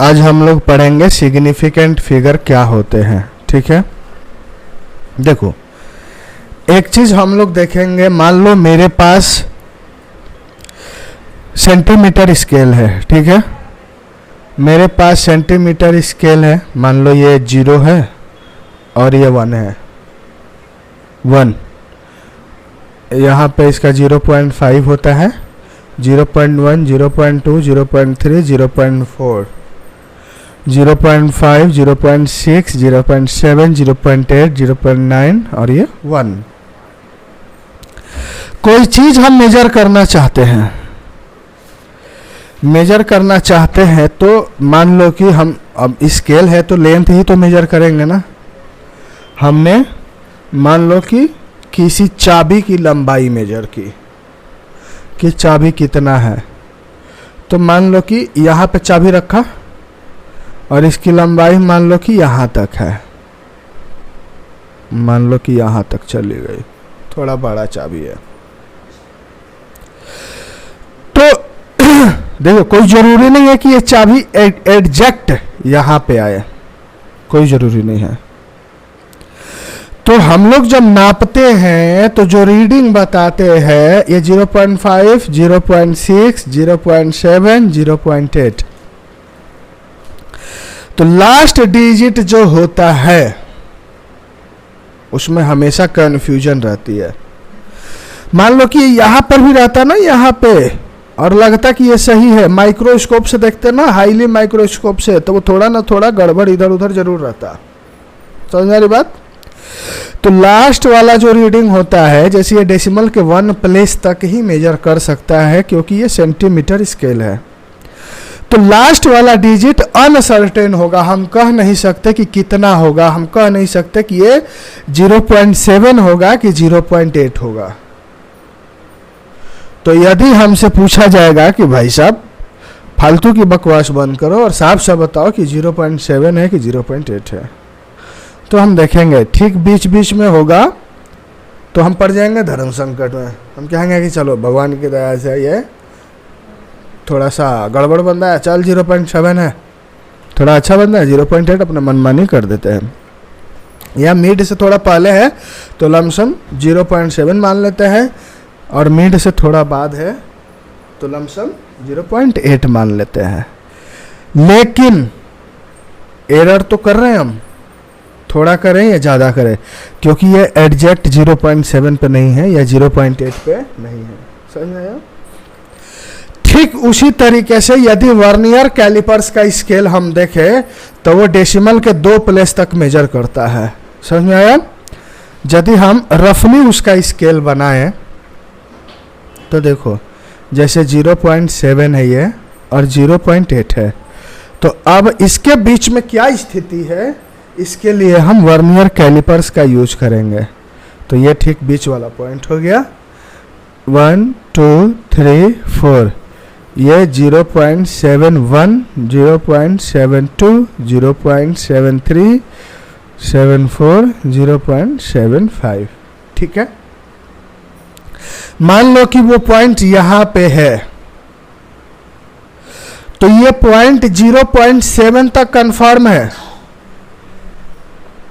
आज हम लोग पढ़ेंगे सिग्निफिकेंट फिगर क्या होते हैं। ठीक है, देखो एक चीज हम लोग देखेंगे। मान लो मेरे पास सेंटीमीटर स्केल है, ठीक है, मेरे पास सेंटीमीटर स्केल है। मान लो ये 0 है और ये 1 है। 1 यहाँ पे इसका 0.5 होता है, 0.1, 0.2, 0.3, 0.4, 0.5, 0.6, 0.7, 0.8, 0.9 और ये 1। कोई चीज हम मेजर करना चाहते हैं, मेजर करना चाहते हैं तो मान लो कि हम अब स्केल है तो लेंथ ही तो मेजर करेंगे ना। हमने मान लो कि किसी चाबी की लंबाई मेजर की कि चाबी कितना है, तो मान लो कि यहाँ पे चाबी रखा और इसकी लंबाई मान लो कि यहाँ तक है, मान लो कि यहाँ तक चली गई, थोड़ा बड़ा चाबी है। तो देखो कोई जरूरी नहीं है कि ये चाबी एग्जैक्ट यहाँ पे आए, कोई जरूरी नहीं है। तो हम लोग जब नापते हैं तो जो रीडिंग बताते हैं ये 0.5, 0.6, 0.7, 0.8। तो लास्ट डिजिट जो होता है उसमें हमेशा कंफ्यूजन रहती है। मान लो कि यहां पर भी रहता ना, यहाँ पे, और लगता कि ये सही है, माइक्रोस्कोप से देखते ना, हाईली माइक्रोस्कोप से, तो वो थोड़ा ना थोड़ा गड़बड़ इधर उधर जरूर रहता। समझ आ रही बात? तो लास्ट वाला जो रीडिंग होता है, जैसे ये डेसिमल के 1 प्लेस तक ही मेजर कर सकता है क्योंकि ये सेंटीमीटर स्केल है। तो लास्ट वाला डिजिट अनसर्टेन होगा, हम कह नहीं सकते कि कितना होगा, हम कह नहीं सकते कि ये 0.7 होगा कि 0.8 होगा। तो यदि हमसे पूछा जाएगा कि भाई साहब फालतू की बकवास बंद करो और साफ साफ बताओ कि 0.7 है कि 0.8 है, तो हम देखेंगे ठीक बीच बीच में होगा तो हम पड़ जाएंगे धर्म संकट में। हम कहेंगे कि चलो भगवान की दया से ये थोड़ा सा गड़बड़ बंदा है, चल 0.7 है, थोड़ा अच्छा बंदा है 0.8, अपना मनमानी कर देते हैं। या मिड से थोड़ा पहले है तो लमसम 0.7 मान लेते हैं, और मिड से थोड़ा बाद है तो लमसम 0.8 मान लेते हैं। लेकिन एरर तो कर रहे हैं हम, थोड़ा करें या ज़्यादा करें, क्योंकि ये एग्जैक्ट 0.7 पे नहीं है या 0.8 पे नहीं है। समझ में आया? ठीक उसी तरीके से यदि वर्नियर कैलिपर्स का स्केल हम देखें तो वो डेसिमल के 2 प्लेस तक मेजर करता है। समझ में आया? यदि हम रफली उसका स्केल बनाएं तो देखो जैसे 0.7 है ये और 0.8 है, तो अब इसके बीच में क्या स्थिति है, इसके लिए हम वर्नियर कैलिपर्स का यूज करेंगे। तो ये ठीक बीच वाला पॉइंट हो गया, 1, 2, 3, 4। ये 0.71, 0.72, 0.73, 0.74, 0.75। ठीक है, मान लो कि वो पॉइंट यहां पे है, तो ये पॉइंट 0.7 तक कंफर्म है,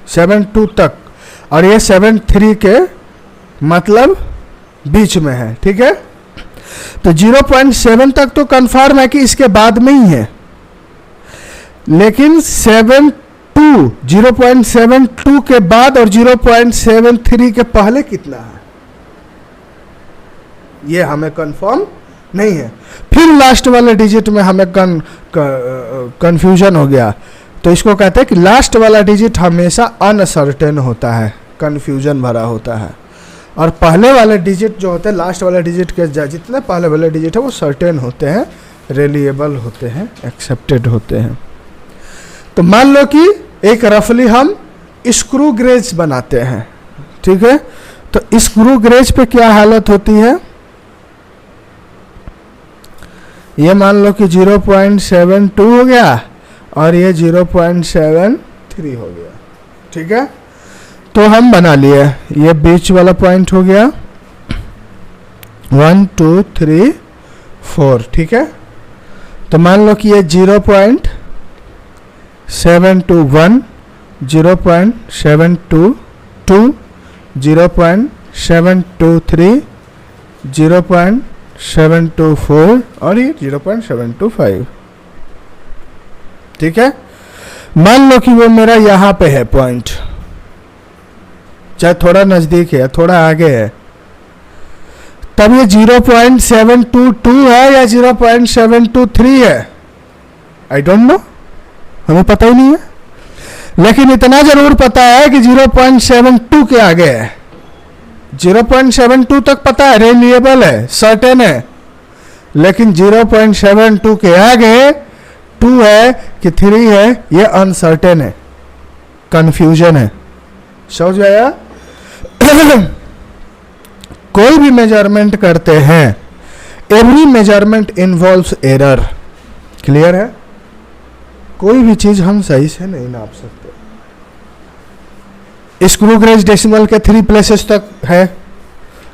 7.2 तक, और ये 7.3 के मतलब बीच में है। ठीक है, तो 0.7 तक तो कंफर्म है कि इसके बाद में ही है, लेकिन 0.72 के बाद और 0.73 के पहले कितना है ये हमें कंफर्म नहीं है। फिर लास्ट वाले डिजिट में हमें कंफ्यूजन हो गया, तो इसको कहते हैं कि लास्ट वाला डिजिट हमेशा अनसर्टेन होता है, कंफ्यूजन भरा होता है, और पहले वाले डिजिट जो होते हैं, लास्ट वाले डिजिट के जितने पहले वाले डिजिट है वो सर्टेन होते हैं, रिलायबल होते हैं, एक्सेप्टेड होते हैं। तो मान लो कि एक रफली हम स्क्रू गेज बनाते हैं, ठीक है, तो स्क्रू गेज पे क्या हालत होती है, ये मान लो कि 0.72 हो गया और ये 0.73 हो गया। ठीक है, तो हम बना लिए, ये बीच वाला पॉइंट हो गया 1, 2, 3, 4। ठीक है, तो मान लो कि ये 0.721, 0.722, 0.723, 0.724 और ये 0.725। ठीक है, मान लो कि वो मेरा यहाँ पे है पॉइंट, चाहे थोड़ा नजदीक है थोड़ा आगे है, तब ये 0.722 है या 0.723 है, आई डोंट नो, हमें पता ही नहीं है। लेकिन इतना जरूर पता है कि 0.72 के आगे है। 0.72 तक पता है, रिलायबल है, सर्टेन है। लेकिन 0.72 के आगे 2 है कि 3 है, ये अनसर्टेन है, कंफ्यूजन है। समझ आया? कोई भी मेजरमेंट करते हैं, every measurement involves error. Clear है? कोई भी चीज हम सही से नहीं नाप सकते। स्क्रू गेज डेसिमल के 3 प्लेसेस तक है,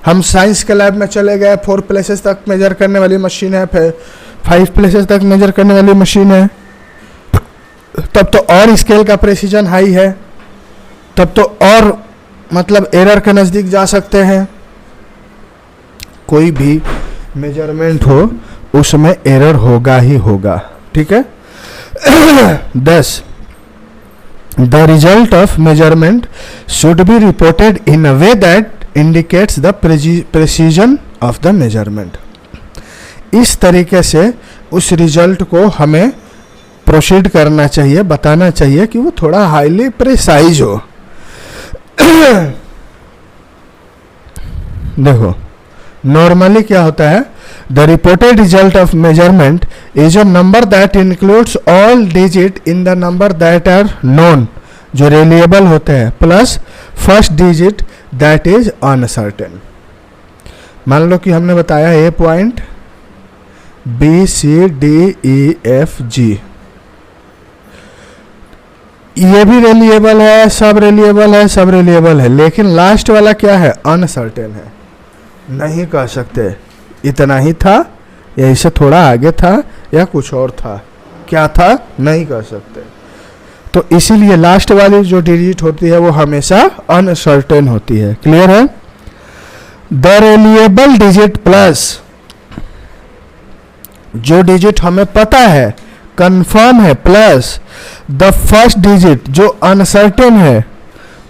हम साइंस के लैब में चले गए, 4 प्लेसेस तक मेजर करने वाली मशीन है, फिर 5 प्लेसेस तक मेजर करने वाली मशीन है, तब तो और स्केल का प्रेसिजन हाई है, तब तो और मतलब एरर के नजदीक जा सकते हैं। कोई भी मेजरमेंट हो उसमें एरर होगा ही होगा। ठीक है? 10. The result of measurement should be reported in a way that indicates the precision of the measurement. इस तरीके से उस रिजल्ट को हमें प्रोसीड करना चाहिए, बताना चाहिए कि वो थोड़ा हाईली प्रिसाइज हो। देखो, नॉर्मली क्या होता है, the reported result of measurement is a number that includes all digit in the number that are known, जो रिलायबल होते हैं, plus first digit that is uncertain. मान लो कि हमने बताया ए पॉइंट BCDEFG, ये भी रिलायबल है, सब रिलायबल है, सब रिलायबल है, लेकिन लास्ट वाला क्या है, अनसर्टेन है। नहीं कह सकते इतना ही था या इससे थोड़ा आगे था या कुछ और था, क्या था नहीं कह सकते। तो इसीलिए लास्ट वाली जो डिजिट होती है वो हमेशा अनसर्टेन होती है। क्लियर है? द रिलायबल डिजिट प्लस जो डिजिट हमें पता है, कंफर्म है, प्लस द फर्स्ट डिजिट जो अनसर्टेन है,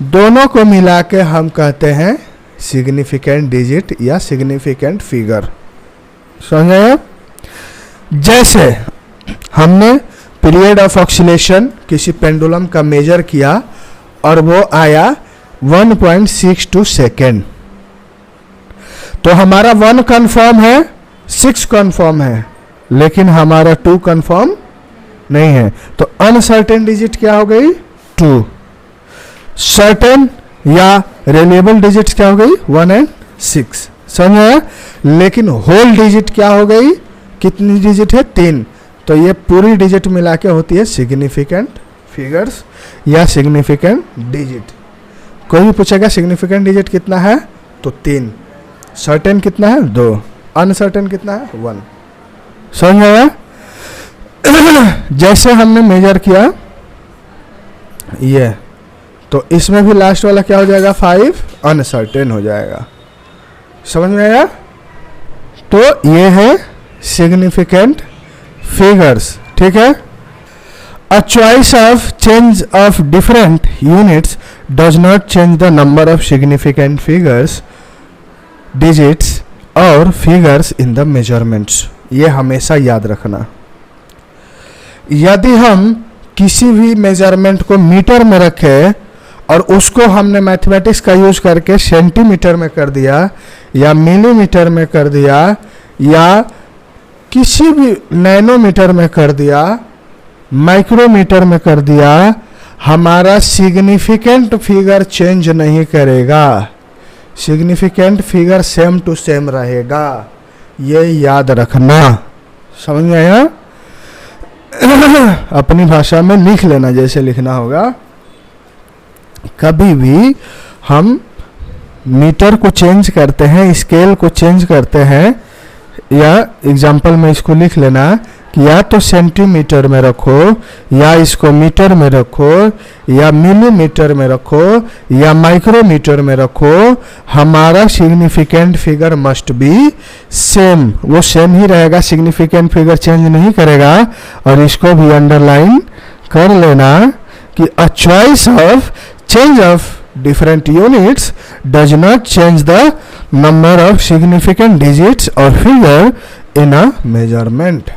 दोनों को मिला के हम कहते हैं सिग्निफिकेंट डिजिट या सिग्निफिकेंट फिगर। समझ आया? जैसे हमने पीरियड ऑफ ऑक्सीलेशन किसी पेंडुलम का मेजर किया और वो आया 1.62 सेकेंड, तो हमारा 1 कंफर्म है, 6 कंफर्म है, लेकिन हमारा 2 कंफर्म नहीं है। तो अनसर्टेन डिजिट क्या हो गई, 2। सर्टेन या रिलायबल डिजिट क्या हो गई, 1 और 6। समझ आया? लेकिन होल डिजिट क्या हो गई, कितनी डिजिट है, 3। तो ये पूरी डिजिट मिला के होती है सिग्निफिकेंट फिगर्स या सिग्निफिकेंट डिजिट। कोई भी पूछेगा सिग्निफिकेंट डिजिट कितना है, तो 3। सर्टेन कितना है, 2। अनसर्टेन कितना है, 1। समझ आया? जैसे हमने मेजर किया ये, तो इसमें भी लास्ट वाला क्या हो जाएगा, 5 अनसर्टेन हो जाएगा। समझ में आया? तो ये है सिग्निफिकेंट फिगर्स। ठीक है? A choice of change of different units does not change the number of significant figures, digits और फिगर्स इन द मेजरमेंट्स। ये हमेशा याद रखना। यदि हम किसी भी मेजरमेंट को मीटर में रखें और उसको हमने मैथमेटिक्स का यूज करके सेंटीमीटर में कर दिया या मिलीमीटर में कर दिया या किसी भी नैनोमीटर में कर दिया, माइक्रोमीटर में कर दिया, हमारा सिग्निफिकेंट फिगर चेंज नहीं करेगा। Significant figure same to same रहेगा, ये याद रखना। समझ में आया? अपनी भाषा में लिख लेना जैसे लिखना होगा। कभी भी हम मीटर को चेंज करते हैं, स्केल को चेंज करते हैं, या एग्जाम्पल में इसको लिख लेना कि या तो सेंटीमीटर में रखो, या इसको मीटर में रखो, या मिलीमीटर में रखो, या माइक्रोमीटर में रखो, हमारा significant figure must be same, वो सेम ही रहेगा, सिग्निफिकेंट फिगर चेंज नहीं करेगा। और इसको भी अंडरलाइन कर लेना कि a choice of change of different units does not change the number of significant digits or figure in a measurement.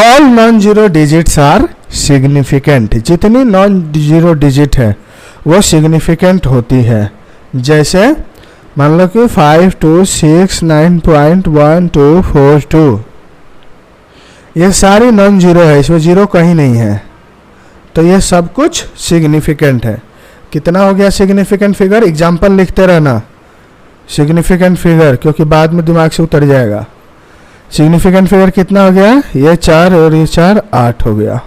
All non-zero digits are significant. जितनी non-zero digit है वो significant होती है। जैसे मान लो कि 5269.1242 ये सारी non-zero है, इसमें जीरो कहीं नहीं है, तो ये सब कुछ significant है। कितना हो गया सिग्निफिकेंट फिगर? एग्जाम्पल लिखते रहना सिग्निफिकेंट फिगर, क्योंकि बाद में दिमाग से उतर जाएगा। सिग्निफिकेंट फिगर कितना हो गया? ये 4 और ये 4 8 हो गया।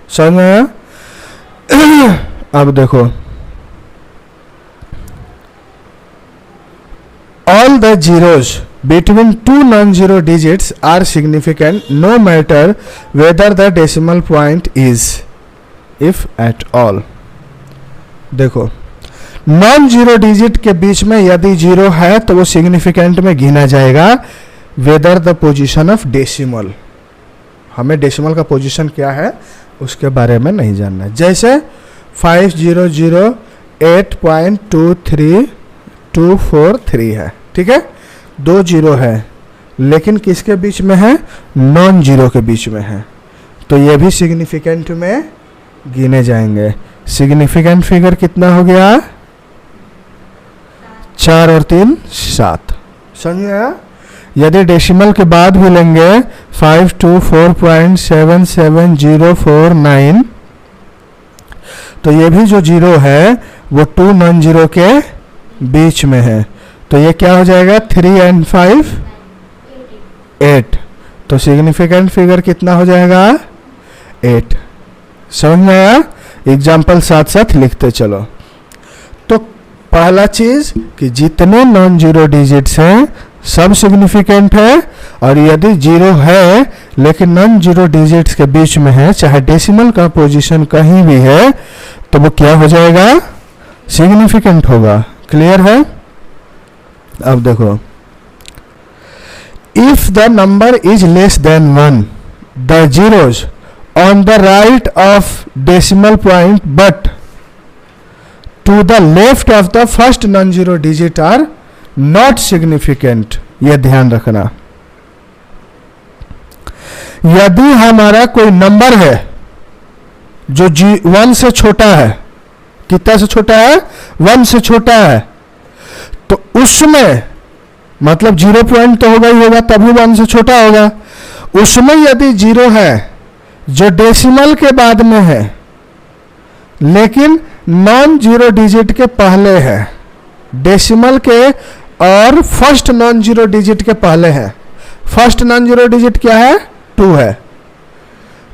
समझ में आया? अब देखो, all the zeros between two non-zero digits are significant no matter whether the decimal point is, if at all. देखो, नॉन जीरो डिजिट के बीच में यदि जीरो है तो वो सिग्निफिकेंट में गिना जाएगा, whether the position of decimal. हमें डेसिमल का पोजीशन क्या है उसके बारे में नहीं जानना। जैसे 5008.23243 है, ठीक है, 2 जीरो है, लेकिन किसके बीच में है? नॉन जीरो के बीच में है, तो ये भी सिग्निफिकेंट में गिने जाएंगे। सिग्निफिकेंट फिगर कितना हो गया? 4 और 3 7। समझ में आया? यदि डेसिमल के बाद भी लेंगे 524.77049, तो ये भी जो जीरो है वो 2 नॉन जीरो के बीच में है, तो ये क्या हो जाएगा? 3 and 5 8, तो सिग्निफिकेंट फिगर कितना हो जाएगा? 8। समझ में आया? एग्जाम्पल साथ साथ लिखते चलो। तो पहला चीज कि जितने नॉन जीरो डिजिट्स हैं सब सिग्निफिकेंट है, और यदि जीरो है लेकिन नॉन जीरो डिजिट्स के बीच में है, चाहे डेसिमल का पोजीशन कहीं भी है, तो वो क्या हो जाएगा? सिग्निफिकेंट होगा। क्लियर है? अब देखो, if the number is less than 1 the zeros on the right of decimal point but to the left of the first non-zero digit are not significant. यह ध्यान रखना। यदि हमारा कोई नंबर है जो 1 से छोटा है, कितना से छोटा है? 1 से छोटा है, तो उसमें मतलब 0 पॉइंट तो होगा ही होगा, तभी 1 से छोटा होगा। उसमें यदि जीरो है जो डेसिमल के बाद में है लेकिन नॉन जीरो डिजिट के पहले है, डेसिमल के और फर्स्ट नॉन जीरो डिजिट के पहले है। फर्स्ट नॉन जीरो डिजिट क्या है? 2 है,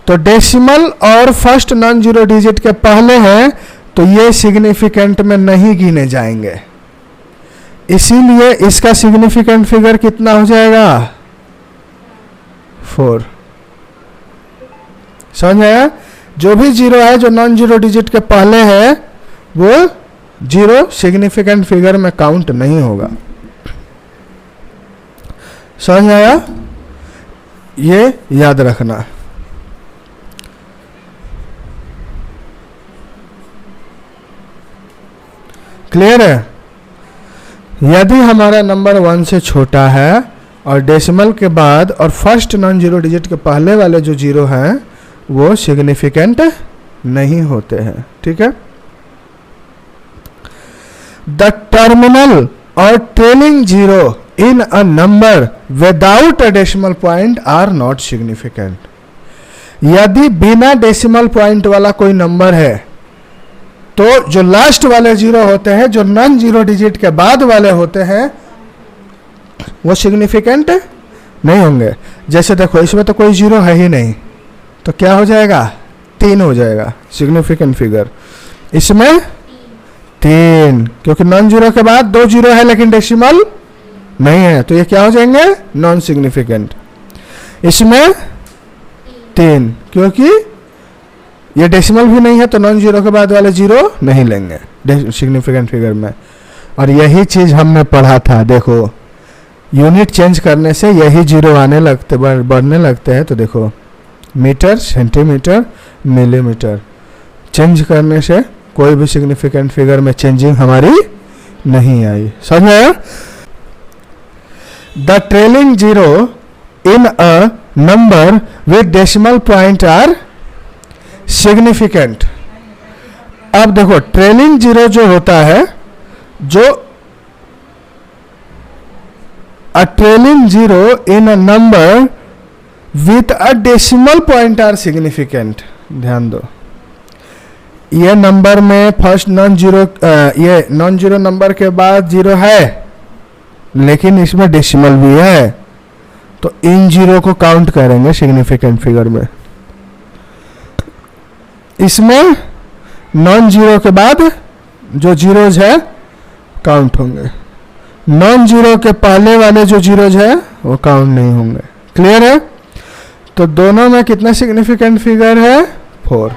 तो डेसिमल और फर्स्ट नॉन जीरो डिजिट के पहले है, तो ये सिग्निफिकेंट में नहीं गिने जाएंगे। इसीलिए इसका सिग्निफिकेंट फिगर कितना हो जाएगा? 4। समझ आया? जो भी जीरो है जो नॉन जीरो डिजिट के पहले है वो जीरो सिग्निफिकेंट फिगर में काउंट नहीं होगा। समझ आया? ये याद रखना। क्लियर है? यदि हमारा नंबर 1 से छोटा है और डेसिमल के बाद और फर्स्ट नॉन जीरो डिजिट के पहले वाले जो जीरो हैं वो सिग्निफिकेंट नहीं होते हैं, ठीक है। द टर्मिनल और trailing zero in a number without a decimal point are not significant. यदि बिना डेसिमल पॉइंट वाला कोई नंबर है तो जो लास्ट वाले जीरो होते हैं, जो नॉन जीरो डिजिट के बाद वाले होते हैं, वो सिग्निफिकेंट नहीं होंगे। जैसे देखो इसमें तो कोई जीरो है ही नहीं, तो क्या हो जाएगा? 3 हो जाएगा सिग्निफिकेंट फिगर। इसमें 3, क्योंकि नॉन जीरो के बाद 2 जीरो है लेकिन डेसिमल नहीं है, तो ये क्या हो जाएंगे? Non significant. इसमें 3, क्योंकि ये डेसिमल भी नहीं है तो नॉन जीरो के बाद वाले जीरो नहीं लेंगे सिग्निफिकेंट फिगर में। और यही चीज हमने पढ़ा था, देखो यूनिट चेंज करने से यही जीरो आने लगते बढ़ने लगते हैं। तो देखो मीटर, सेंटीमीटर, मिलीमीटर चेंज करने से कोई भी सिग्निफिकेंट फिगर में चेंजिंग हमारी नहीं आई। समझ में आया? The trailing zero in a number with decimal point are significant. अब देखो ट्रेलिंग जीरो जो होता है, जो a trailing zero in a number with a decimal point are significant. ध्यान दो, ये नंबर में फर्स्ट नॉन जीरो, ये नॉन जीरो नंबर के बाद जीरो है लेकिन इसमें डेसिमल भी है, तो इन जीरो को काउंट करेंगे सिग्निफिकेंट फिगर में। इसमें नॉन जीरो के बाद जो जीरोज है काउंट होंगे, नॉन जीरो के पहले वाले जो जीरोज है वो काउंट नहीं होंगे। क्लियर है? तो दोनों में कितना सिग्निफिकेंट फिगर है? 4।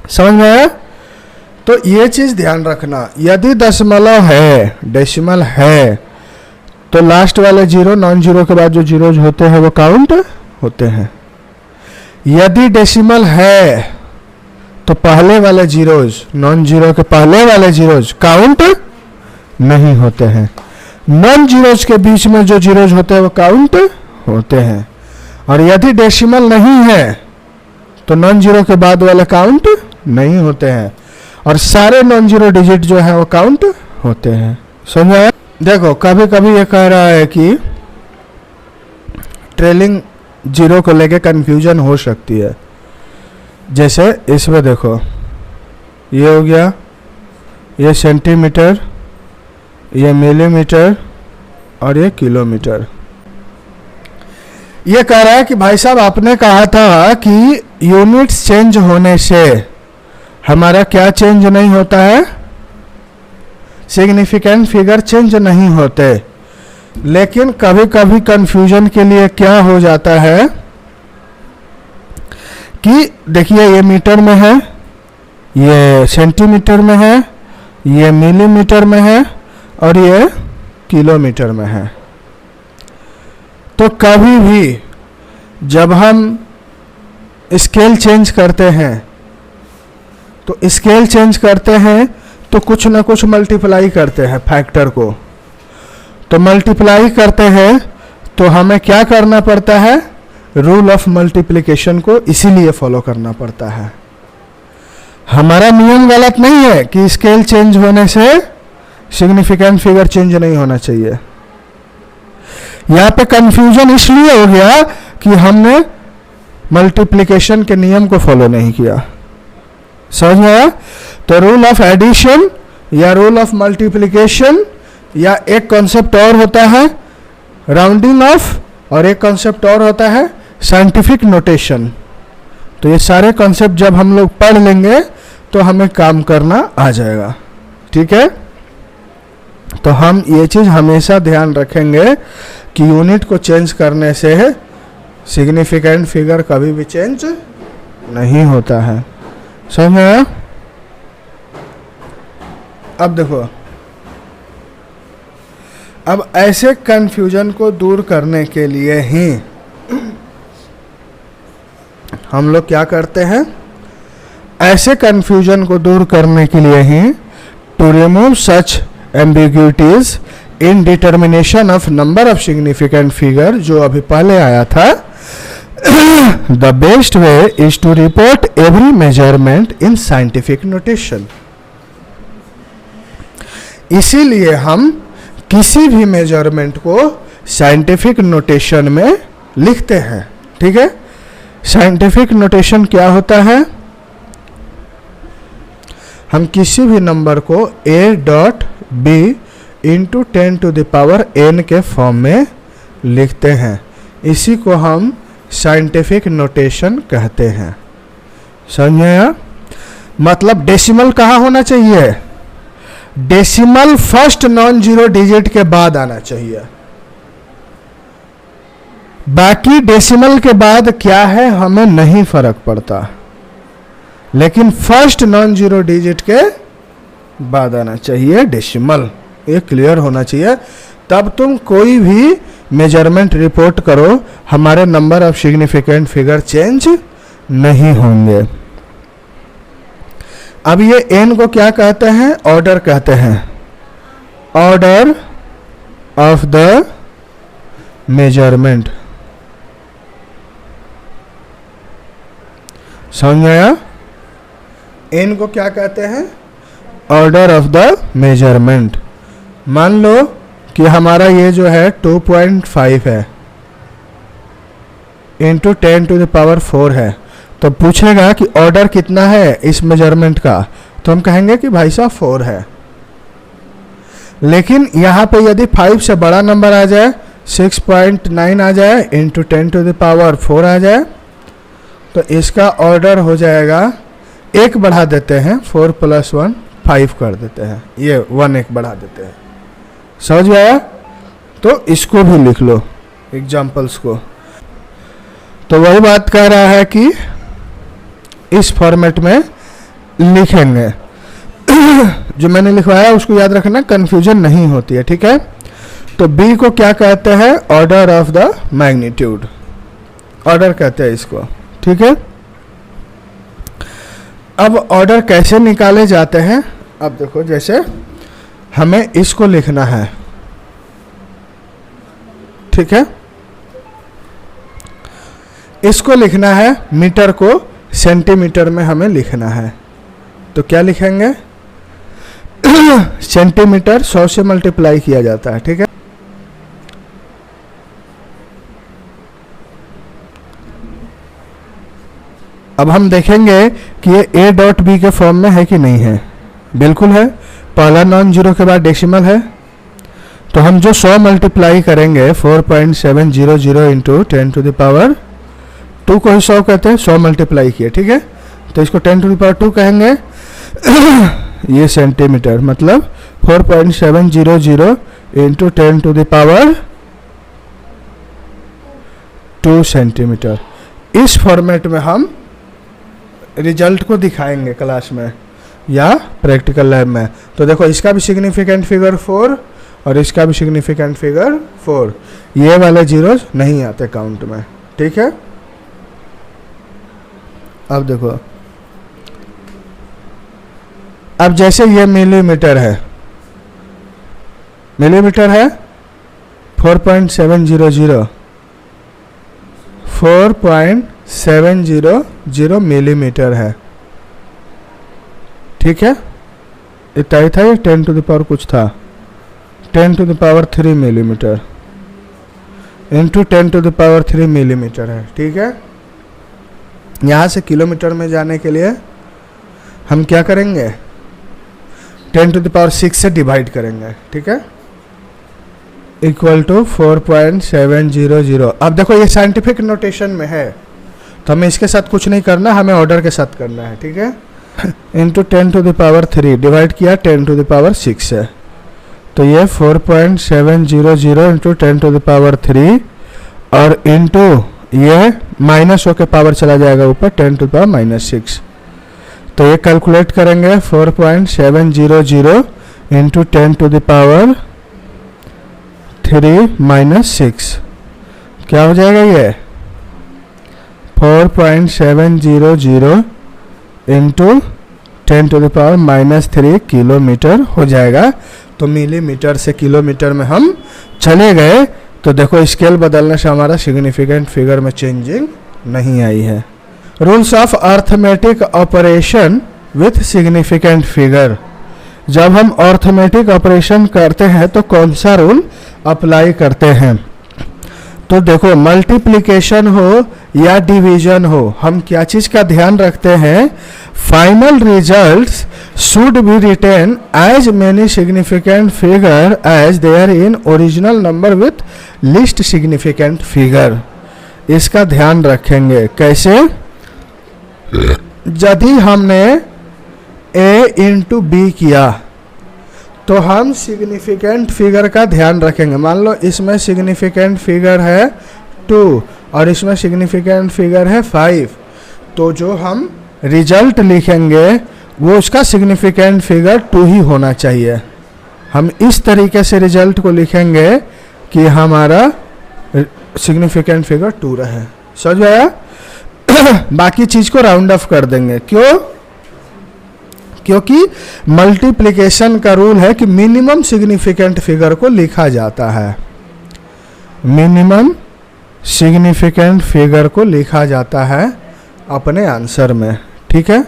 समझ में आया? तो ये चीज ध्यान रखना, यदि दशमलव है, डेसिमल है, तो लास्ट वाले जीरो नॉन जीरो के बाद जो जीरोज होते हैं वो काउंट होते हैं। यदि डेसिमल है तो पहले वाले जीरोज, नॉन जीरो के पहले वाले जीरोज काउंट नहीं होते हैं। नॉन जीरोज के बीच में जो जीरोज होते हैं वो काउंट होते हैं। और यदि डेसिमल नहीं है तो नॉन जीरो के बाद वाले काउंट नहीं होते हैं, और सारे नॉन जीरो डिजिट जो है वो काउंट होते हैं। समझ आया? देखो कभी कभी ये कह रहा है कि ट्रेलिंग जीरो को लेके कंफ्यूजन हो सकती है। जैसे इसमें देखो ये हो गया, ये सेंटीमीटर, ये मिलीमीटर और ये किलोमीटर। ये कह रहा है कि भाई साहब आपने कहा था कि यूनिट्स चेंज होने से हमारा क्या चेंज नहीं होता है? सिग्निफिकेंट फिगर चेंज नहीं होते। लेकिन कभी कभी कंफ्यूजन के लिए क्या हो जाता है कि देखिए ये मीटर में है, ये सेंटीमीटर में है, ये मिलीमीटर में है और ये किलोमीटर में है। तो कभी भी जब हम स्केल चेंज करते हैं तो स्केल चेंज करते हैं तो कुछ ना कुछ मल्टीप्लाई करते हैं फैक्टर को। तो मल्टीप्लाई करते हैं तो हमें क्या करना पड़ता है? रूल ऑफ मल्टीप्लिकेशन को इसीलिए फॉलो करना पड़ता है। हमारा नियम गलत नहीं है कि स्केल चेंज होने से सिग्निफिकेंट फिगर चेंज नहीं होना चाहिए। यहां पे कंफ्यूजन इसलिए हो गया कि हमने मल्टीप्लिकेशन के नियम को फॉलो नहीं किया। समझ में आया? तो रूल ऑफ एडिशन या रूल ऑफ मल्टीप्लिकेशन, या एक कॉन्सेप्ट और होता है राउंडिंग ऑफ, और एक कॉन्सेप्ट और होता है साइंटिफिक नोटेशन। तो ये सारे कॉन्सेप्ट जब हम लोग पढ़ लेंगे तो हमें काम करना आ जाएगा। ठीक है? तो हम ये चीज हमेशा ध्यान रखेंगे कि यूनिट को चेंज करने से सिग्निफिकेंट फिगर कभी भी चेंज नहीं होता है। समझ में आया? अब देखो, अब ऐसे कंफ्यूजन को दूर करने के लिए ही हम लोग क्या करते हैं? ऐसे कंफ्यूजन को दूर करने के लिए ही to remove such ambiguities in determination of number of significant figure, जो अभी पहले आया था, the best way is to report every measurement in scientific notation. इसीलिए हम किसी भी मेजरमेंट को साइंटिफिक नोटेशन में लिखते हैं। ठीक है? साइंटिफिक नोटेशन क्या होता है? हम किसी भी नंबर को a.b इंटू 10⁻n के फॉर्म में लिखते हैं। इसी को हम साइंटिफिक नोटेशन कहते हैं। समझ आया? मतलब डेसिमल कहाँ होना चाहिए? Decimal first non zero digit के बाद आना चाहिए। बाकी डेसिमल के बाद क्या है हमें नहीं फर्क पड़ता, लेकिन फर्स्ट नॉन जीरो डिजिट के बाद आना चाहिए डेसिमल, ये क्लियर होना चाहिए। तब तुम कोई भी मेजरमेंट रिपोर्ट करो, हमारे number of significant figure change नहीं होंगे। अब ये n को क्या कहते हैं? ऑर्डर कहते हैं, ऑर्डर ऑफ द मेजरमेंट। समझ आया? n को क्या कहते हैं? Order of the measurement. मान लो कि हमारा ये जो है 2.5 है इंटू 10 टू द पावर 4 है, तो पूछेगा कि ऑर्डर कितना है इस मेजरमेंट का, तो हम कहेंगे कि भाई साहब 4 है। लेकिन यहाँ पे यदि 5 से बड़ा नंबर आ जाए, 6.9 आ जाए, इंटू 10 टू द पावर 4 आ जाए, तो इसका ऑर्डर हो जाएगा, एक बढ़ा देते हैं, 4 + 1 5 कर देते हैं, ये 1 एक बढ़ा देते हैं। समझ में आया? तो इसको भी लिख लो एग्जाम्पल्स को। तो वही बात कह रहा है कि इस फॉर्मेट में लिखेंगे। जो मैंने लिखवाया उसको याद रखना, कंफ्यूजन नहीं होती है, ठीक है। तो बी को क्या कहते हैं? Order of the magnitude, order कहते हैं इसको, ठीक है। अब ऑर्डर कैसे निकाले जाते हैं? अब देखो, जैसे हमें इसको लिखना है, ठीक है, इसको लिखना है, मीटर को सेंटीमीटर में हमें लिखना है, तो क्या लिखेंगे? सेंटीमीटर 100 से मल्टीप्लाई किया जाता है, ठीक है। अब हम देखेंगे कि ये a डॉट बी के फॉर्म में है कि नहीं है। बिल्कुल है, पहला नॉन जीरो के बाद डेसिमल है, तो हम जो 100 मल्टीप्लाई करेंगे 4.700 इंटू 10 टू द पावर 2 को ही 100 कहते हैं, 100 मल्टीप्लाई किए, ठीक है, तो इसको 10 टू द पावर 2 कहेंगे। ये सेंटीमीटर, मतलब 4.700 into 10 to the power 2 centimetre. इस फॉर्मेट में हम रिजल्ट को दिखाएंगे क्लास में या प्रैक्टिकल लैब में। तो देखो, इसका भी सिग्निफिकेंट फिगर 4 और इसका भी सिग्निफिकेंट फिगर 4, ये वाले जीरोस नहीं आते काउंट में, ठीक है। अब देखो, अब जैसे ये मिलीमीटर है, मिलीमीटर है 4.700 मिलीमीटर है, ठीक है। इतना ही था, ये 10 टू द पावर कुछ था, 10 to the power 3 millimetre into 10 to the power 3 millimetre है, ठीक है। यहाँ से किलोमीटर में जाने के लिए हम क्या करेंगे? 10 टू द पावर 6 से डिवाइड करेंगे, ठीक है, इक्वल टू 4.700। अब देखो, ये साइंटिफिक नोटेशन में है, तो हमें इसके साथ कुछ नहीं करना, हमें ऑर्डर के साथ करना है, ठीक है। Into 10 to the power 3 divide किया 10 टू द पावर 6 से, तो ये 4.700 इंटू 10 टू द पावर 3 और इंटू ये माइनस होकर पावर चला जाएगा ऊपर 10 टू द पावर -6, तो ये कैलकुलेट करेंगे 4.700 इंटू 10 टू द पावर 3 -6, क्या हो जाएगा? ये 4.700 into 10 to the power -3 kilometre हो जाएगा। तो मिलीमीटर से किलोमीटर में हम चले गए, तो देखो स्केल बदलने से हमारा सिग्निफिकेंट फिगर में चेंजिंग नहीं आई है। Rules of arithmetic operation with significant figure. जब हम अर्थमेटिक ऑपरेशन करते हैं तो कौन सा रूल अप्लाई करते हैं? तो देखो, मल्टीप्लिकेशन हो या डिवीजन हो, हम क्या चीज का ध्यान रखते हैं? Final results should be written as many significant figure as there in original number with least significant figure. इसका ध्यान रखेंगे। कैसे? यदि हमने a इंटू बी किया तो हम सिग्निफिकेंट फिगर का ध्यान रखेंगे। मान लो इसमें सिग्निफिकेंट फिगर है 2 और इसमें सिग्निफिकेंट फिगर है 5, तो जो हम रिजल्ट लिखेंगे वो उसका सिग्निफिकेंट फिगर 2 ही होना चाहिए। हम इस तरीके से रिजल्ट को लिखेंगे कि हमारा सिग्निफिकेंट फिगर 2 रहे। समझ आया? बाकी चीज को राउंड ऑफ कर देंगे। क्यों? क्योंकि मल्टीप्लिकेशन का रूल है कि मिनिमम सिग्निफिकेंट फिगर को लिखा जाता है, मिनिमम सिग्निफिकेंट फिगर को लिखा जाता है अपने आंसर में। ठीक है,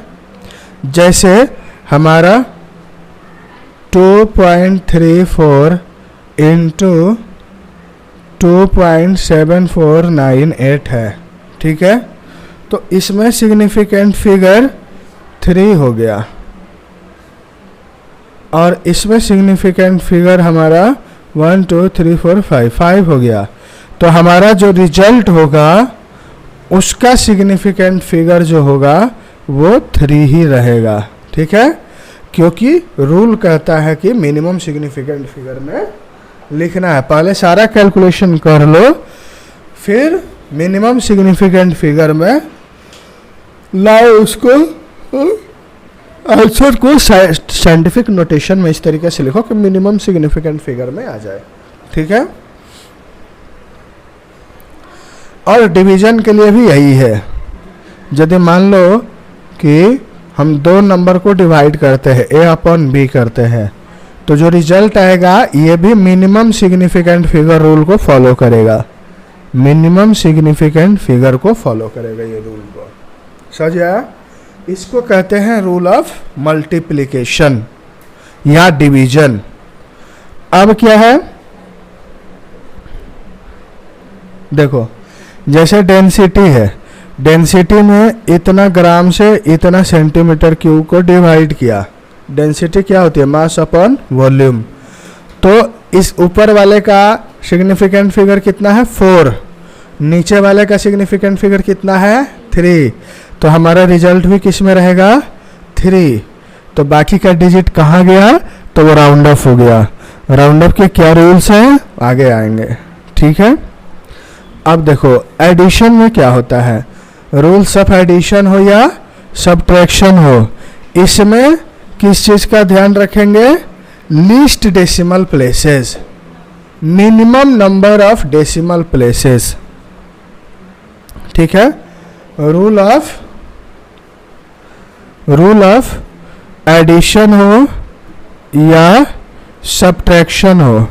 जैसे हमारा 2.34 इंटू 2.7498 है। ठीक है, तो इसमें सिग्निफिकेंट फिगर 3 हो गया और इसमें सिग्निफिकेंट फिगर हमारा 1 2 3 4 5 हो गया। तो हमारा जो रिजल्ट होगा उसका सिग्निफिकेंट फिगर जो होगा वो 3 ही रहेगा। ठीक है, क्योंकि रूल कहता है कि मिनिमम सिग्निफिकेंट फिगर में लिखना है। पहले सारा कैलकुलेशन कर लो, फिर मिनिमम सिग्निफिकेंट फिगर में लाओ उसको, आंसर को साइंटिफिक नोटेशन में इस तरीके से लिखो कि मिनिमम सिग्निफिकेंट फिगर में आ जाए। ठीक है, और डिवीजन के लिए भी यही है। यदि मान लो कि हम 2 नंबर को डिवाइड करते हैं, a अपॉन b करते हैं, तो जो रिजल्ट आएगा ये भी मिनिमम सिग्निफिकेंट फिगर रूल को फॉलो करेगा, मिनिमम सिग्निफिकेंट फिगर को फॉलो करेगा ये रूल को। समझ आया? इसको कहते हैं रूल ऑफ मल्टीप्लिकेशन या डिवीजन। अब क्या है, देखो जैसे डेंसिटी है, डेंसिटी में इतना ग्राम से इतना सेंटीमीटर क्यूब को डिवाइड किया। डेंसिटी क्या होती है? Mass upon volume. तो इस ऊपर वाले का सिग्निफिकेंट फिगर कितना है? 4। नीचे वाले का सिग्निफिकेंट फिगर कितना है? 3। तो हमारा रिजल्ट भी किस में रहेगा? 3। तो बाकी का डिजिट कहाँ गया? तो वो राउंड ऑफ हो गया। राउंड ऑफ के क्या रूल्स हैं आगे आएंगे। ठीक है, अब देखो एडिशन में क्या होता है, रूल्स ऑफ एडिशन हो या सब्ट्रैक्शन हो, इसमें किस चीज का ध्यान रखेंगे? Least decimal places, minimum number of decimal places. ठीक है, रूल ऑफ एडिशन हो या सब्ट्रैक्शन हो,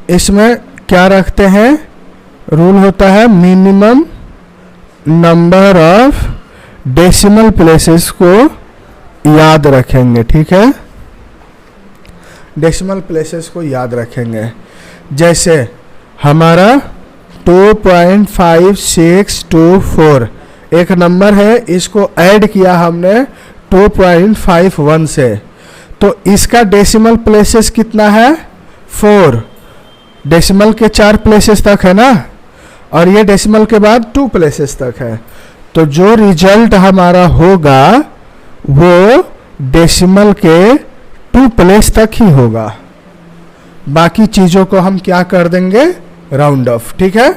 इसमें क्या रखते हैं? रूल होता है minimum number of decimal places को याद रखेंगे। ठीक है, डेसिमल प्लेसेस को याद रखेंगे। जैसे हमारा 2.5624 एक नंबर है, इसको ऐड किया हमने 2.51 से, तो इसका डेसिमल प्लेसेस कितना है? 4। डेसिमल के 4 प्लेसेस तक है ना, और ये डेसिमल के बाद 2 प्लेसेस तक है। तो जो रिजल्ट हमारा होगा वो डेसिमल के 2 प्लेस तक ही होगा। बाकी चीजों को हम क्या कर देंगे? Round of. ठीक है,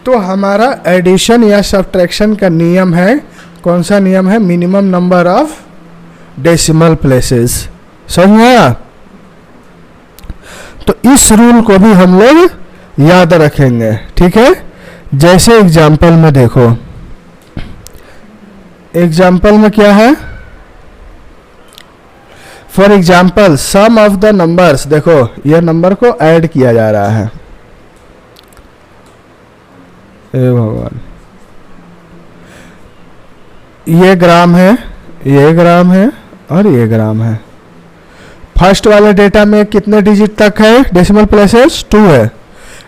तो हमारा एडिशन या सब्ट्रैक्शन का नियम है, कौन सा नियम है? Minimum number of decimal places. समझ में आया? तो इस रूल को भी हम लोग याद रखेंगे। ठीक है, जैसे एग्जाम्पल में देखो, एग्जाम्पल में क्या है? For example sum of the numbers, देखो ये नंबर को ऐड किया जा रहा है। हे भगवान, ये ग्राम है, ये ग्राम है और ये ग्राम है। फर्स्ट वाले डेटा में कितने डिजिट तक है? डेसिमल प्लेसेस 2 है,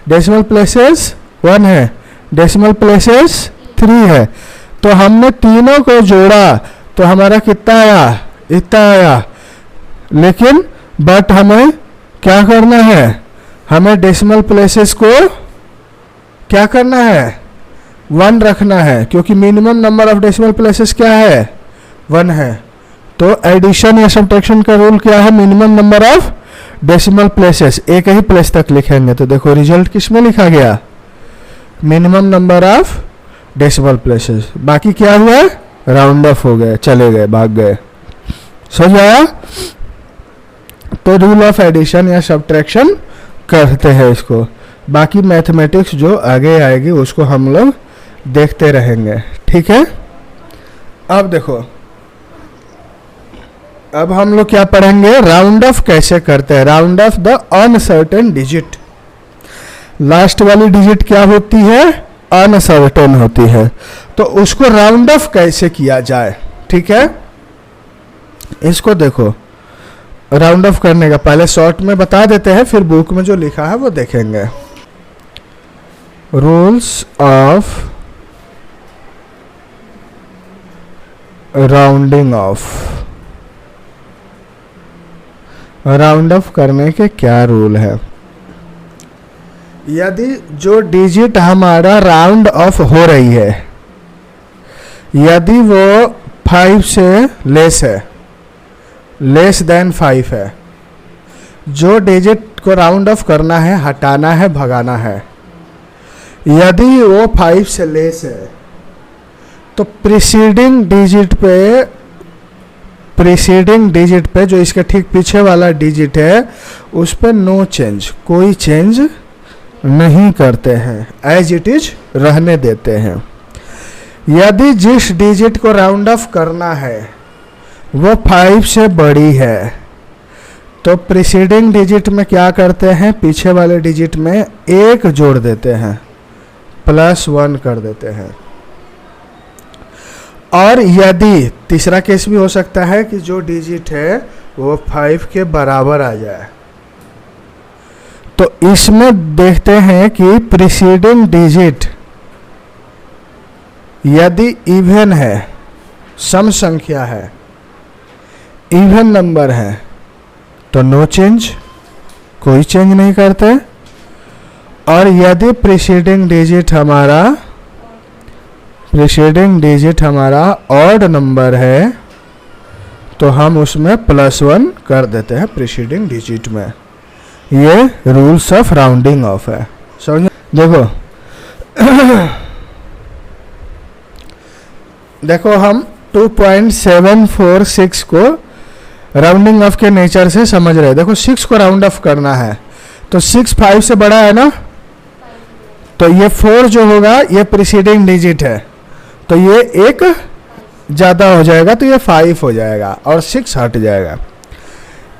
डेसिमल प्लेसेस 1 है, डेसिमल प्लेसेस 3 है। तो हमने तीनों को जोड़ा तो हमारा कितना आया? इतना आया। लेकिन बट हमें क्या करना है? हमें डेसिमल प्लेसेस को क्या करना है? 1 रखना है, क्योंकि minimum number of decimal places क्या है? 1 है। तो एडिशन या सब्ट्रैक्शन का रूल क्या है? Minimum number of decimal places, एक ही प्लेस तक लिखेंगे। तो देखो रिजल्ट किस में लिखा गया? Minimum number of decimal places. बाकी क्या हुआ, राउंड ऑफ हो गए, चले गए, भाग गए। समझ आया? तो रूल ऑफ एडिशन या सब्ट्रैक्शन करते हैं इसको। बाकी मैथमेटिक्स जो आगे आएगी उसको हम लोग देखते रहेंगे, ठीक है। अब देखो, अब हम लोग क्या पढ़ेंगे, राउंड ऑफ कैसे करते हैं। Round of the uncertain digit. Last वाली डिजिट क्या होती है, अनसर्टेन होती है, तो उसको राउंड ऑफ कैसे किया जाए, ठीक है। इसको देखो, राउंड ऑफ करने का पहले शॉर्ट में बता देते हैं, फिर बुक में जो लिखा है वो देखेंगे। Rules of rounding off. Round of करने के क्या रूल है। यदि जो डिजिट हमारा राउंड ऑफ हो रही है, यदि वो 5 से लेस है, लेस देन 5 है, जो डिजिट को राउंड ऑफ करना है, हटाना है, भगाना है, यदि वो 5 से लेस है, तो प्रीसीडिंग डिजिट पे जो इसके ठीक पीछे वाला डिजिट है उस पे नो चेंज, कोई चेंज नहीं करते हैं, एज इट इज रहने देते हैं। यदि जिस डिजिट को राउंड ऑफ करना है वो 5 से बड़ी है, तो प्रीसीडिंग डिजिट में क्या करते हैं, पीछे वाले डिजिट में 1 जोड़ देते हैं, +1 कर देते हैं। और यदि तीसरा केस भी हो सकता है कि जो डिजिट है वो 5 के बराबर आ जाए, तो इसमें देखते हैं कि प्रीसीडिंग डिजिट यदि इवन है, सम संख्या है, इवन नंबर है, तो नो चेंज, कोई चेंज नहीं करते। और यदि प्रीसीडिंग डिजिट हमारा ऑड नंबर है, तो हम उसमें +1 कर देते हैं प्रीसीडिंग डिजिट में। ये रूल्स ऑफ राउंडिंग ऑफ है, समझ। देखो देखो हम 2.746 को राउंडिंग ऑफ के नेचर से समझ रहे हैं। देखो 6 को राउंड ऑफ करना है, तो 6 5 से बड़ा है ना, तो ये 4 जो होगा ये प्रीसीडिंग डिजिट है, तो ये 1 ज़्यादा हो जाएगा, तो ये 5 हो जाएगा और 6 हट जाएगा।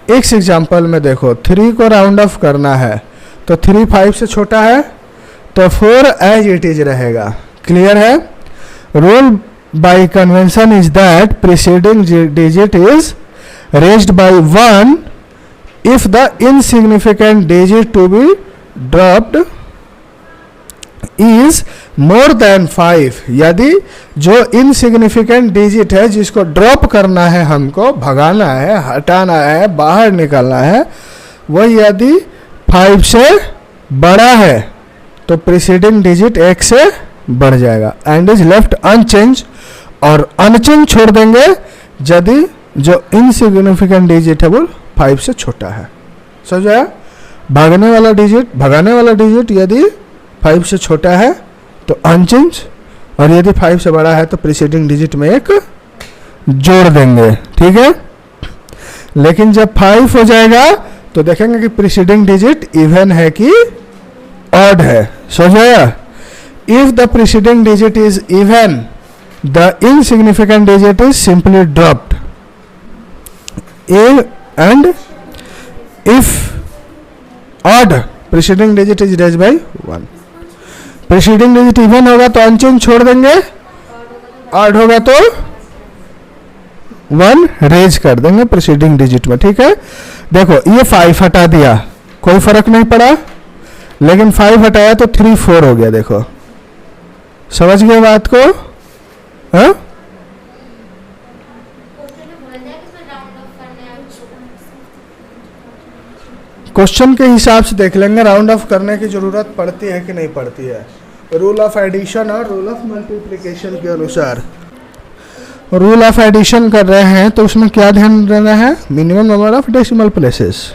एक एग्जांपल में देखो, 3 को राउंड ऑफ करना है, तो 3 5 से छोटा है, तो 4 एज इट इज रहेगा। क्लियर है? Rule by convention is that preceding digit is raised bye 1 if the insignificant digit to be dropped is more than 5। यदि जो insignificant digit है जिसको ड्रॉप करना है, हमको भगाना है, हटाना है, बाहर निकालना है, वो यदि 5 से बड़ा है तो प्रीसीडिंग डिजिट 1 से बढ़ जाएगा एंड इज लेफ्ट अनचेंज, और अनचेंज छोड़ देंगे यदि जो इनसिग्निफिकेंट डिजिट है वो 5 से छोटा है। समझ आया? भगाने वाला डिजिट यदि 5 से छोटा है तो अनचेंज, और यदि 5 से बड़ा है तो प्रीसीडिंग डिजिट में 1 जोड़ देंगे, ठीक है। लेकिन जब 5 हो जाएगा तो देखेंगे कि प्रीसीडिंग डिजिट इवन है कि ऑड है। समझ आया? If the preceding digit is even, the insignificant digit is simply dropped, and if odd, preceding digit is raised by 1। preceding digit even होगा तो अनचेंज छोड़ देंगे, odd होगा तो 1 रेज कर देंगे preceding digit में, ठीक है। देखो ये 5 हटा दिया, कोई फर्क नहीं पड़ा, लेकिन 5 हटाया तो 3 4 हो गया। देखो समझ गए बात को? हाँ, क्वेश्चन के हिसाब से देख लेंगे राउंड ऑफ करने की जरूरत पड़ती है कि नहीं पड़ती है। रूल ऑफ एडिशन और रूल ऑफ मल्टीप्लिकेशन के अनुसार रूल ऑफ एडिशन कर रहे हैं तो उसमें क्या ध्यान देना है, minimum number of decimal places.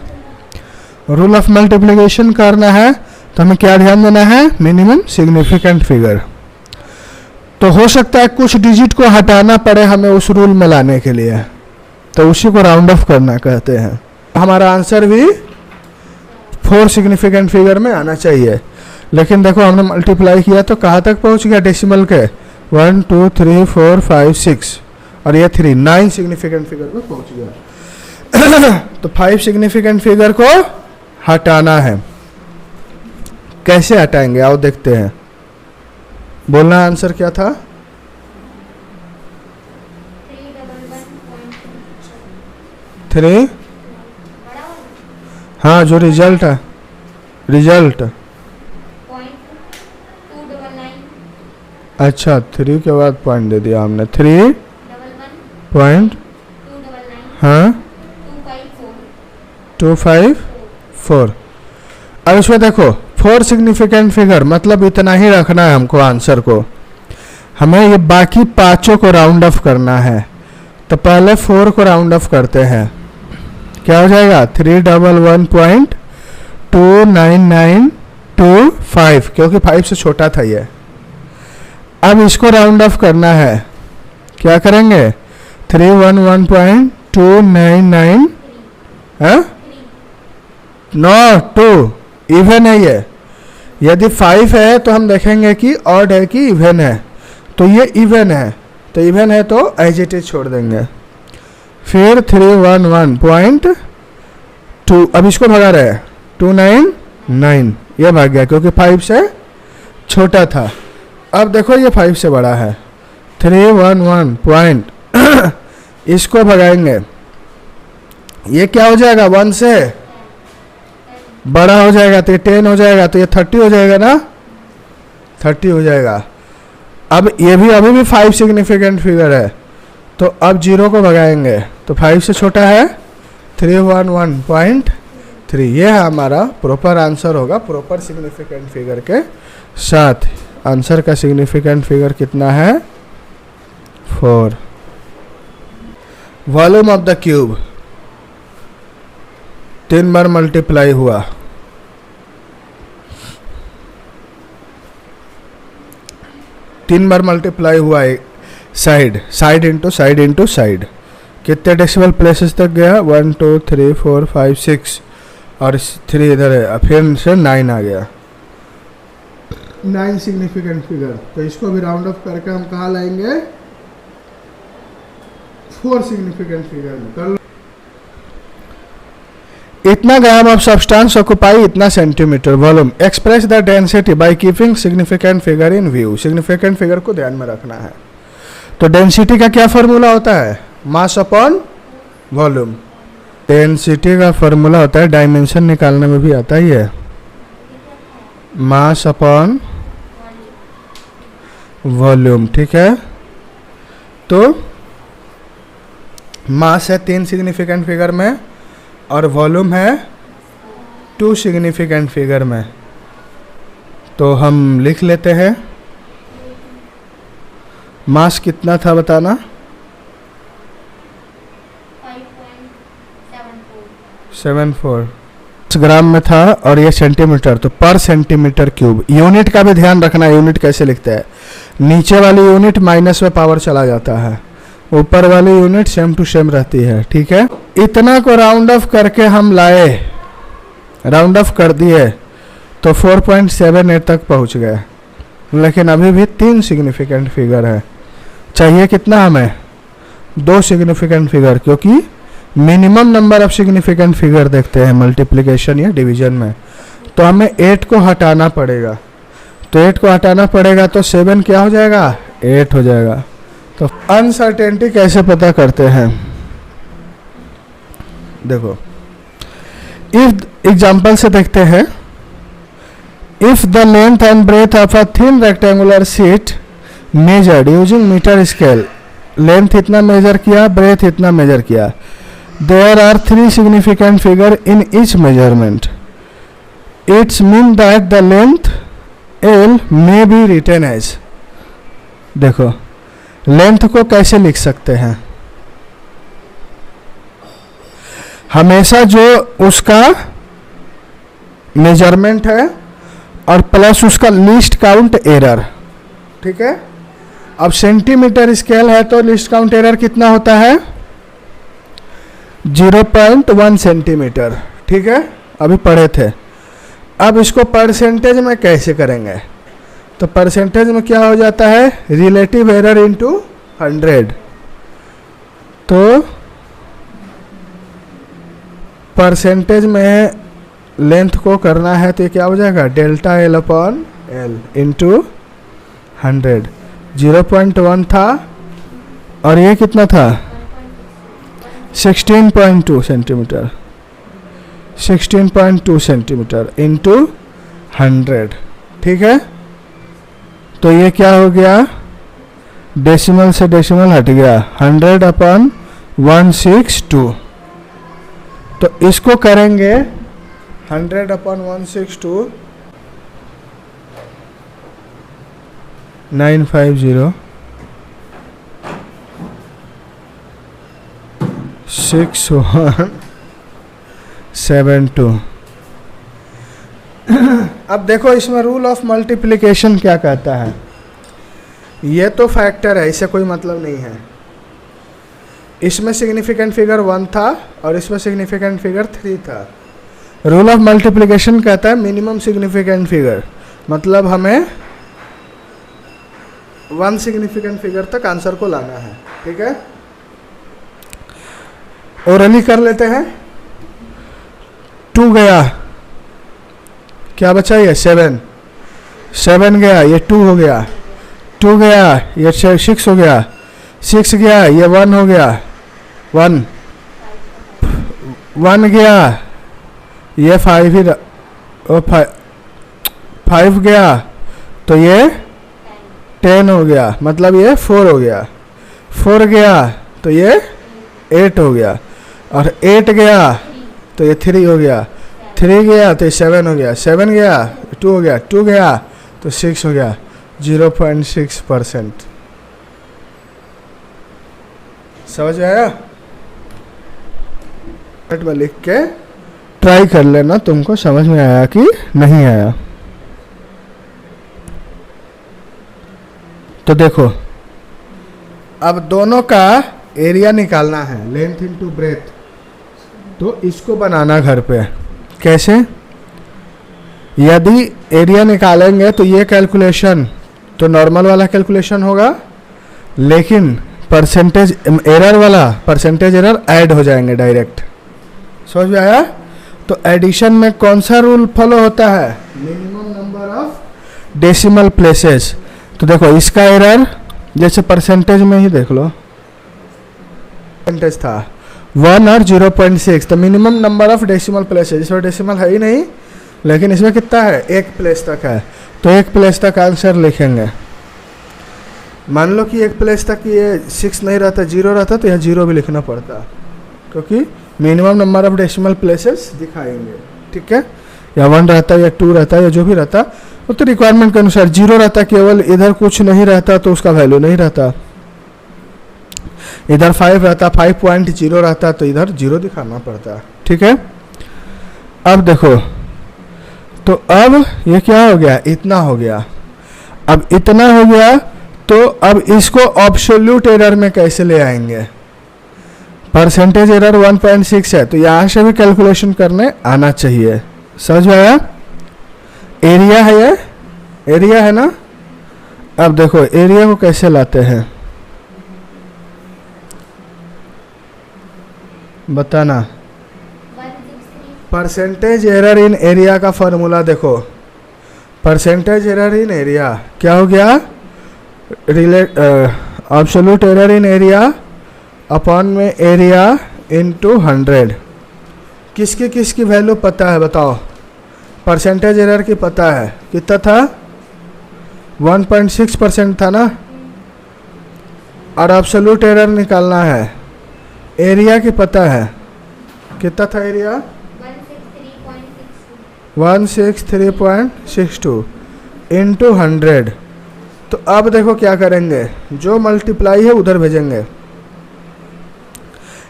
Rule of multiplication करना है तो हमें क्या ध्यान देना है, मिनिमम सिग्निफिकेंट फिगर। तो हो सकता है कुछ डिजिट को हटाना पड़े हमें उस रूल में लाने के लिए, तो उसी को राउंड ऑफ करना कहते हैं। हमारा आंसर भी 4 सिग्निफिकेंट फिगर में आना चाहिए। लेकिन देखो हमने मल्टीप्लाई किया तो कहाँ तक पहुँच गया डेसिमल के, 1 2 3 4 5 6 और ये 3 9 सिग्निफिकेंट फिगर में पहुँच गया। तो 5 सिग्निफिकेंट फिगर को हटाना है। कैसे हटाएंगे आओ देखते हैं। बोलना आंसर क्या था, 3 हाँ जो रिजल्ट है, रिजल्ट अच्छा 3 के बाद पॉइंट दे दिया हमने, 3 पॉइंट हाँ 254। अब इसमें देखो 4 सिग्निफिकेंट फिगर मतलब इतना ही रखना है हमको आंसर को। हमें ये बाकी पांचों को राउंड ऑफ करना है। तो पहले 4 को राउंड ऑफ करते हैं, क्या हो जाएगा 311.29925 क्योंकि 5 से छोटा था ये। अब इसको राउंड ऑफ करना है, क्या करेंगे 311.299 नो 2 इवन है ये। यदि 5 है तो हम देखेंगे कि ऑड है कि इवन है, तो ये इवन है, तो इवन है तो एज इट इज छोड़ देंगे। फिर 311.2 अब इसको भगा रहे हैं 299 ये भाग गया क्योंकि 5 से छोटा था। अब देखो ये 5 से बड़ा है, 311 पॉइंट इसको भगाएंगे, ये क्या हो जाएगा 1 से बड़ा हो जाएगा तो ये 10 हो जाएगा, तो ये 30 हो जाएगा ना, 30 हो जाएगा। अब ये भी अभी भी 5 सिग्निफिकेंट फिगर है, तो अब 0 को भगाएंगे तो 5 से छोटा है 311.3। ये है हमारा प्रॉपर आंसर होगा प्रॉपर सिग्निफिकेंट फिगर के साथ। आंसर का सिग्निफिकेंट फिगर कितना है 4। Volume of the cube 3 bar multiply हुआ, तीन बार मल्टीप्लाई हुआ side side into side into side. कितने डेसिमल प्लेसेस तक गया 1 2 3 4 5 6 और 3 इधर है, फिर से 9 आ गया, 9 सिग्निफिकेंट फिगर। तो इसको भी राउंड ऑफ करके हम कहाँ लाएंगे 4 सिग्निफिकेंट फिगर में। कर लो इतना ग्राम ऑफ सब्सटेंस ऑक्युपाई इतना centimetre volume. Express the density by keeping significant figure in view. Significant figure को ध्यान में रखना है। तो डेंसिटी का क्या फॉर्मूला होता है, मास अपॉन वॉल्यूम। डेंसिटी का फॉर्मूला होता है, डायमेंशन निकालने में भी आता ही है, मास अपॉन वॉल्यूम। ठीक है, तो मास है 3 सिग्निफिकेंट फिगर में और वॉल्यूम है 2 सिग्निफिकेंट फिगर में। तो हम लिख लेते हैं, मास कितना था बताना, 5.74 ग्राम में था और ये सेंटीमीटर, तो पर सेंटीमीटर क्यूब। यूनिट का भी ध्यान रखना, यूनिट कैसे लिखते हैं, नीचे वाली यूनिट माइनस में पावर चला जाता है, ऊपर वाली यूनिट सेम टू सेम रहती है। ठीक है, इतना को राउंड ऑफ करके हम लाए, राउंड ऑफ कर दिए तो 4.78 तक पहुंच गए। लेकिन अभी भी 3 सिग्निफिकेंट फिगर है, चाहिए कितना हमें 2 सिग्निफिकेंट फिगर, क्योंकि minimum number of significant figure देखते हैं मल्टीप्लिकेशन या डिवीजन में। तो हमें 8 को हटाना पड़ेगा, तो 8 को हटाना पड़ेगा तो 7 क्या हो जाएगा 8 हो जाएगा। तो अनसर्टेनिटी कैसे पता करते हैं, देखो इफ एग्जांपल से देखते हैं। If the length and breadth of a thin rectangular sheet measured using metre scale, length इतना मेजर किया, ब्रेथ इतना मेजर किया, there are 3 significant figure in each measurement, it's mean that the length L may be written as. देखो length को कैसे लिख सकते हैं, हमेशा जो उसका मेजरमेंट है और प्लस उसका लीस्ट काउंट एरर, ठीक है। अब सेंटीमीटर स्केल है तो लीस्ट काउंट एरर कितना होता है? 0.1 सेंटीमीटर, ठीक है, अभी पढ़े थे। अब इसको परसेंटेज में कैसे करेंगे? तो परसेंटेज में क्या हो जाता है? Relative error into 100। तो परसेंटेज में लेंथ को करना है तो ये क्या हो जाएगा? Delta L upon L into 100। 0.1 था और ये कितना था? 16.2 सेंटीमीटर, 16.2 सेंटीमीटर इंटू 100, ठीक है। तो ये क्या हो गया? डेसिमल से डेसिमल हट गया, 100 अपॉन 162। तो इसको करेंगे 100 अपॉन 162, 950 6172। अब देखो इसमें रूल ऑफ मल्टीप्लिकेशन क्या कहता है। ये तो फैक्टर है, इससे कोई मतलब नहीं है। इसमें सिग्निफिकेंट फिगर 1 था और इसमें सिग्निफिकेंट फिगर 3 था। रूल ऑफ मल्टीप्लिकेशन कहता है मिनिमम सिग्निफिकेंट फिगर, मतलब हमें 1 सिग्निफिकेंट फिगर तक आंसर को लाना है, ठीक है। ओरली कर लेते हैं। 2 गया, क्या बचा? ये 7 गया, ये 2 हो गया। 2 गया, ये 6 हो गया। 6 गया, ये 1 हो गया। 1 गया, ये 5 ही 5 गया, तो ये 10 हो गया, मतलब ये 4 हो गया। 4 गया तो ये 8 हो गया, और 8 गया तो ये 3 हो गया। 3 गया तो ये 7 हो गया। 7 गया 2 हो गया। 2 गया तो 6 हो गया। 0.6%। समझ में आया? में लिख के ट्राई कर लेना, तुमको समझ में आया कि नहीं आया। तो देखो अब दोनों का एरिया निकालना है, लेंथ इनटू ब्रेथ। तो इसको बनाना घर पे कैसे? यदि एरिया निकालेंगे तो ये कैलकुलेशन तो नॉर्मल वाला कैलकुलेशन होगा, लेकिन परसेंटेज एरर वाला परसेंटेज एरर ऐड हो जाएंगे डायरेक्ट। समझ में आया? तो एडिशन में कौन सा रूल फॉलो होता है? Minimum number of decimal places. तो देखो इसका एरर जैसे परसेंटेज में ही देख लो, परसेंटेज था 1 और 0.6, तो minimum number of decimal places, इसमें डेसिमल है ही नहीं, लेकिन इसमें कितना है? 1 प्लेस तक है, तो 1 प्लेस तक आंसर लिखेंगे। मान लो कि 1 प्लेस तक ये 6 नहीं रहता, 0 रहता, तो यहाँ 0 भी लिखना पड़ता, क्योंकि minimum number of decimal places दिखाएंगे, ठीक है। या 1 रहता या 2 रहता या जो भी रहता, वो तो रिक्वायरमेंट के अनुसार। 0 रहता, केवल इधर कुछ नहीं रहता तो उसका वैल्यू नहीं रहता। इधर 5 रहता, 5.0 रहता तो इधर 0 दिखाना पड़ता, ठीक है। अब देखो, तो अब ये क्या हो गया? इतना हो गया। अब इतना हो गया तो अब इसको एब्सोल्यूट एरर में कैसे ले आएंगे? परसेंटेज एरर 1.6 है, तो यहाँ से भी कैलकुलेशन करने आना चाहिए। समझ में आया? एरिया है, ये एरिया है ना। अब देखो एरिया को कैसे लाते हैं बताना। परसेंटेज एरर इन एरिया का फॉर्मूला देखो। परसेंटेज एरर इन एरिया क्या हो गया? Absolute error in area upon में एरिया इनटू 100। किसकी किसकी वैल्यू पता है बताओ? परसेंटेज एरर की पता है, कितना था? 1.6% था ना। और एब्सोल्यूट एरर निकालना है, एरिया की पता है, कितना था एरिया? 163.62 इंटू 100। तो अब देखो क्या करेंगे, जो मल्टीप्लाई है उधर भेजेंगे।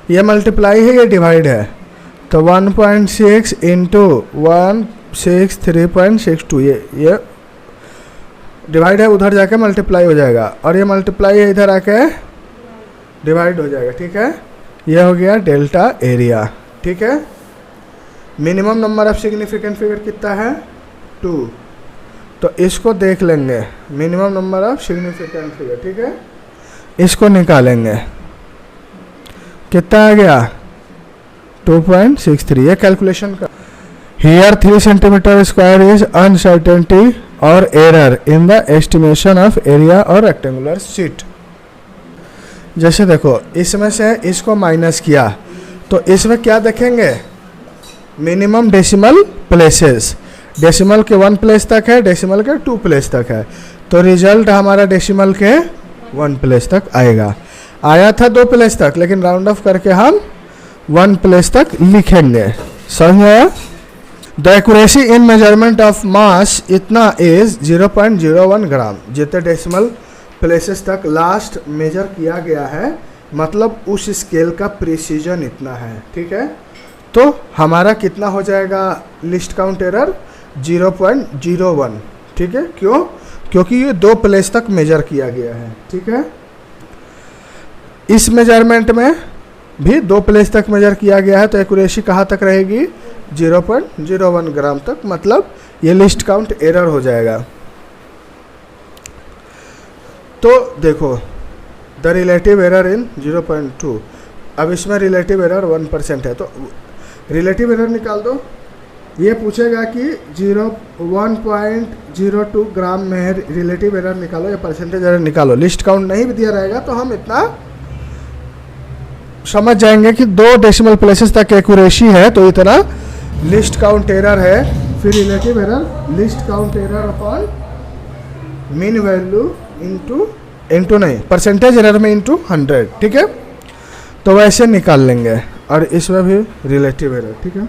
ये मल्टीप्लाई है, ये डिवाइड है, तो 1.6 इंटू 63.62, ये डिवाइड है, उधर जाके मल्टीप्लाई हो जाएगा, और ये मल्टीप्लाई है इधर आके डिवाइड हो जाएगा, ठीक है। ये हो गया डेल्टा एरिया, ठीक है। Minimum number of significant figure कितना है 2, तो इसको देख लेंगे, minimum number of significant figure, ठीक है। इसको निकालेंगे, कितना आ गया 2.63, ये कैलकुलेशन का। Here 3 centimetre square is uncertainty or error in the estimation of area or rectangular sheet. जैसे देखो इसमें से इसको माइनस किया तो इसमें क्या देखेंगे, मिनिमम डेसिमल प्लेसेस, डेसिमल के 1 प्लेस तक है, डेसिमल के 2 प्लेस तक है, तो रिजल्ट हमारा डेसिमल के 1 प्लेस तक आएगा। आया था 2 प्लेस तक, लेकिन राउंड ऑफ करके हम 1 प्लेस तक लिखेंगे, समझ में आया। The accuracy in measurement of mass इतना इज 0.01 ग्राम, जितने डेसिमल प्लेसेस तक लास्ट मेजर किया गया है, मतलब उस स्केल का प्रिसीजन इतना है, ठीक है। तो हमारा कितना हो जाएगा लिस्ट काउंट एरर 0.01, ठीक है। क्यों? क्योंकि ये 2 प्लेस तक मेजर किया गया है, ठीक है। इस मेजरमेंट में भी 2 प्लेस तक मेजर किया गया है, तो एक्यूरेसी कहाँ तक रहेगी 0.01 ग्राम तक, मतलब ये लिस्ट काउंट एरर हो जाएगा। तो देखो द रिलेटिव एरर इन 0.2, अब इसमें रिलेटिव एरर 1% है, तो रिलेटिव एरर निकाल दो। ये पूछेगा कि 1.02 ग्राम में है, रिलेटिव एरर निकालो या परसेंटेज एरर निकालो। लिस्ट काउंट नहीं भी दिया रहेगा तो हम इतना समझ जाएंगे कि 2 डेसिमल प्लेसेस तक एक्यूरेसी है, तो इतना लिस्ट काउंट एरर है। फिर relative error list count error upon mean value into नहीं, परसेंटेज एरर में इंटू 100, ठीक है। तो वैसे निकाल लेंगे, और इसमें भी रिलेटिव एरर, ठीक है।